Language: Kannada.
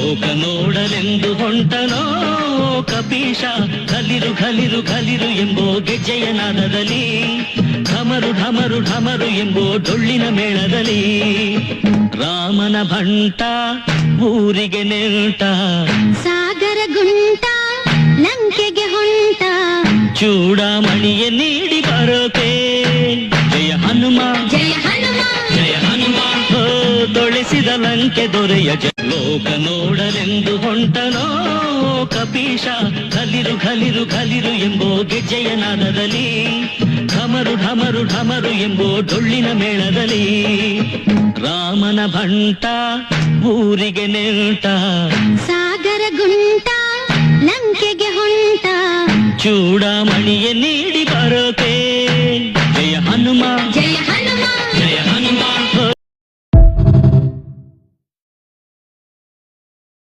ಲೋಕ ನೋಡಲೆಂದು ಹೊಂಟನೋ ಕಪೀಶ ಘಲಿರು ಘಲಿರು ಘಲಿರು ಎಂಬೋ ಗೆಜ್ಜೆಯ ನಾದದಲ್ಲಿ ಢಮರು ಢಮರು ಢಮರು ಎಂಬೋ ಡೊಳ್ಳಿನ ಮೇಳದಲ್ಲಿ ರಾಮನ ಭಂಟ ಊರಿಗೆ ನೆಂಟ ಸಾಗರ ಗುಂಟ ಲಂಕೆಗೆ ಹೊಂಟ ಚೂಡಾಮಣಿಯ ನೀಡಿ ಬರೋಕೆ ಜಯ ಹನುಮ ಜಯ ಹನುಮ ಜಯ ಹನುಮ ತೊಳೆಸಿದ ಲಂಕೆ ದೊರೆಯ ಲೋಕ ನೋಡಲೆಂದು ಹೊಂಟನೋ ಕಪೀಶ ಘಲಿರು ಘಲಿರು ಘಲಿರು ಎಂಬೋ ಗೆಜ್ಜೆಯ ನಾದದಲ್ಲಿ ಢಮರು ಢಮರು ಢಮರು ಎಂಬೋ ಡೊಳ್ಳಿನ ಮೇಳದಲ್ಲಿ ರಾಮನ ಭಂಟ ಊರಿಗೆ ನೆಂಟ ಸಾಗರ ಗುಂಟ ಲಂಕೆಗೆ ಹೊಂಟ ಚೂಡಾಮಣಿಯ ನೀಡಿ ಬರೋಕೆ ಜಯ ಹನುಮ